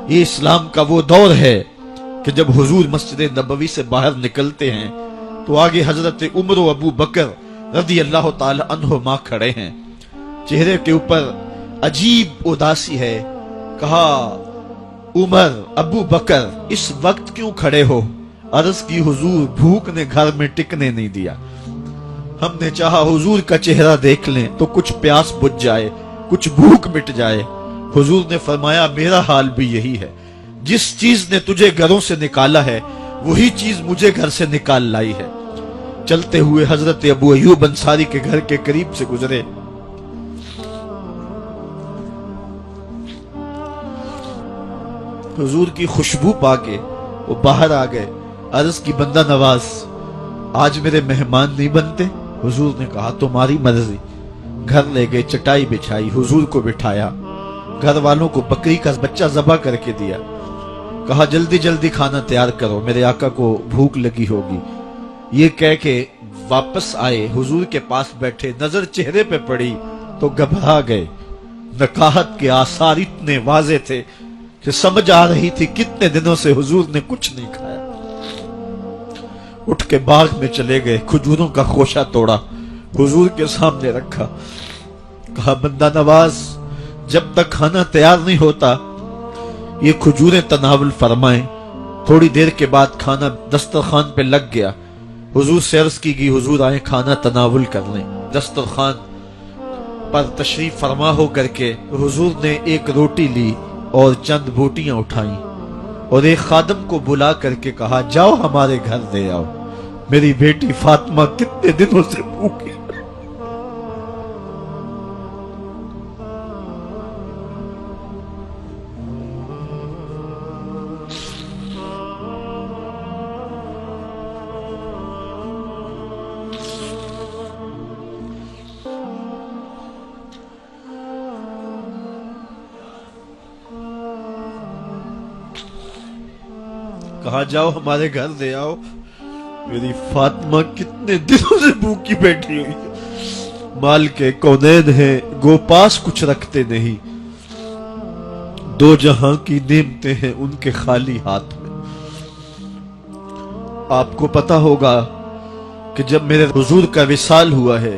یہ اسلام کا وہ دور ہے کہ جب حضور مسجد نبوی سے باہر نکلتے ہیں تو آگے حضرت عمر و ابو بکر رضی اللہ تعالی عنہما کھڑے ہیں. چہرے کے اوپر عجیب اداسی ہے. کہا عمر ابو بکر اس وقت کیوں کھڑے ہو؟ عرض کی حضور بھوک نے گھر میں ٹکنے نہیں دیا. ہم نے چاہا حضور کا چہرہ دیکھ لیں تو کچھ پیاس بجھ جائے، کچھ بھوک مٹ جائے. حضور نے فرمایا میرا حال بھی یہی ہے. جس چیز نے تجھے گھروں سے نکالا ہے وہی چیز مجھے گھر سے نکال لائی ہے. چلتے ہوئے حضرت ابو ایوب انصاری کے گھر کے قریب سے گزرے. حضور کی خوشبو پا کے وہ باہر آ گئے. عرض کی بندہ نواز آج میرے مہمان نہیں بنتے؟ حضور نے کہا تمہاری مرضی. گھر لے گئے، چٹائی بچھائی، حضور کو بٹھایا، گھر والوں کو بکری کا بچہ ذبح کر کے دیا. کہا جلدی جلدی کھانا تیار کرو، میرے آقا کو بھوک لگی ہوگی. یہ کہہ کے واپس آئے، حضور کے پاس بیٹھے، نظر چہرے پہ پڑی تو گھبرا گئے. نکاحت کے آثار اتنے واضح تھے کہ سمجھ آ رہی تھی کتنے دنوں سے حضور نے کچھ نہیں کھایا. اٹھ کے باغ میں چلے گئے، کھجوروں کا خوشہ توڑا، حضور کے سامنے رکھا. کہا بندہ نواز جب تک کھانا تیار نہیں ہوتا یہ کھجوریں تناول فرمائیں. تھوڑی دیر کے بعد کھانا دسترخوان پہ لگ گیا. حضور سے عرض کی گئی حضور آئیں کھانا تناول کر لیں. دسترخوان پر تشریف فرما ہو کر کے حضور نے ایک روٹی لی اور چند بوٹیاں اٹھائیں اور ایک خادم کو بلا کر کے کہا جاؤ ہمارے گھر دے آؤ، میری بیٹی فاطمہ کتنے دنوں سے بھوکی. کہا جاؤ ہمارے گھر دے آؤ، میری فاطمہ کتنے دنوں سے بھوکی بیٹھی ہوئی ہے. مال کے کونین ہیں گو پاس کچھ رکھتے نہیں، دو جہاں کی نعمتیں ہیں ان کے خالی ہاتھ میں. آپ کو پتا ہوگا کہ جب میرے حضور کا وصال ہوا ہے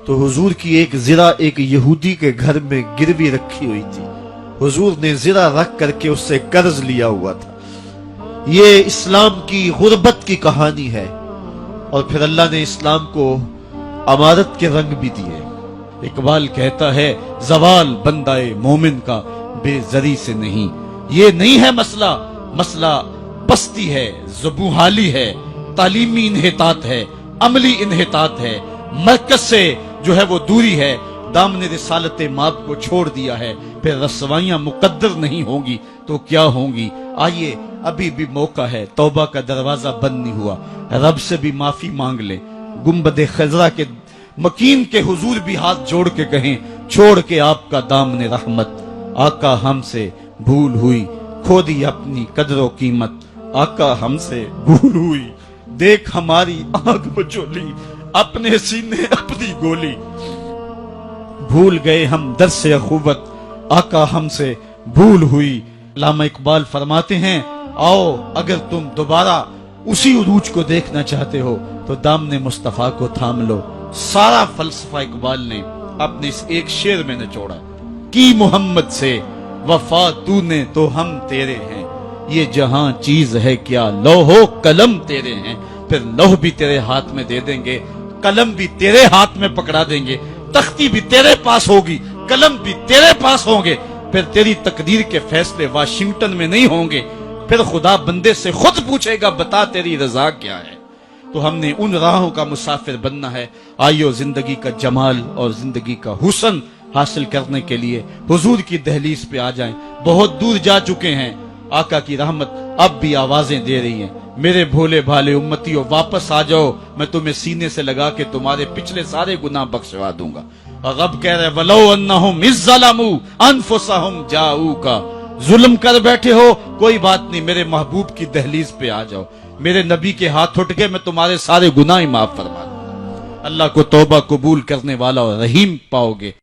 تو حضور کی ایک زرہ ایک یہودی کے گھر میں گروی رکھی ہوئی تھی. حضور نے زرہ رکھ کر کے اس سے قرض لیا ہوا تھا. یہ اسلام کی غربت کی کہانی ہے اور پھر اللہ نے اسلام کو امارت کے رنگ بھی دیے. اقبال کہتا ہے زوال بندہ مومن کا بے زری سے نہیں. یہ نہیں ہے مسئلہ، مسئلہ پستی ہے، زبوحالی ہے، تعلیمی انحطاط ہے، عملی انحطاط ہے، مرکز سے جو ہے وہ دوری ہے. دامن رسالت ماب کو چھوڑ دیا ہے. پھر رسوائیاں مقدر نہیں ہوں گی تو کیا ہوں گی. آئیے ابھی بھی موقع ہے، توبہ کا دروازہ بند نہیں ہوا، رب سے بھی معافی مانگ لیں. گنبد خضرا کے مکین کے حضور بھی ہاتھ جوڑ کے کہیں چھوڑ کے آپ کا دامن رحمت. آقا ہم سے بھول ہوئی، کھو دی اپنی قدر و قیمت. آقا ہم سے بھول ہوئی، دیکھ ہماری آنکھ بچولی، اپنے سینے اپنی گولی. بھول گئے ہم درس اخوت، آقا ہم سے بھول ہوئی. علامہ اقبال فرماتے ہیں آؤ اگر تم دوبارہ اسی عروج کو دیکھنا چاہتے ہو تو دامن مصطفیٰ کو تھام لو. سارا فلسفہ اقبال نے اپنے اس ایک شعر میں نچوڑا. کی محمد سے وفا تو نے تو ہم تیرے ہیں، یہ جہاں چیز ہے کیا لوح و قلم تیرے ہیں. پھر لوح بھی تیرے ہاتھ میں دے دیں گے، قلم بھی تیرے ہاتھ میں پکڑا دیں گے، تختی بھی تیرے پاس ہوگی، قلم بھی تیرے پاس ہوں گے. پھر تیری تقدیر کے فیصلے واشنگٹن میں نہیں ہوں گے. پھر خدا بندے سے خود پوچھے گا بتا تیری رضا کیا ہے. تو ہم نے ان راہوں کا مسافر بننا ہے. آئیو زندگی کا جمال اور زندگی کا حسن حاصل کرنے کے لیے حضور کی دہلیز پہ آ جائیں. بہت دور جا چکے ہیں، آقا کی رحمت اب بھی آوازیں دے رہی ہیں. میرے بھولے بھالے امتیوں واپس آ جاؤ، میں تمہیں سینے سے لگا کے تمہارے پچھلے سارے گناہ بخشوا دوں گا. رب کہہ رہے وَلَوْ أَنَّهُمْ إِذْ ظَلَمُوا أَنفُسَهُمْ جَاءُوكَ. ظلم کر بیٹھے ہو کوئی بات نہیں، میرے محبوب کی دہلیز پہ آ جاؤ. میرے نبی کے ہاتھ اٹھ کے میں تمہارے سارے گناہ معاف فرما دوں. اللہ کو توبہ قبول کرنے والا اور رحیم پاؤ گے.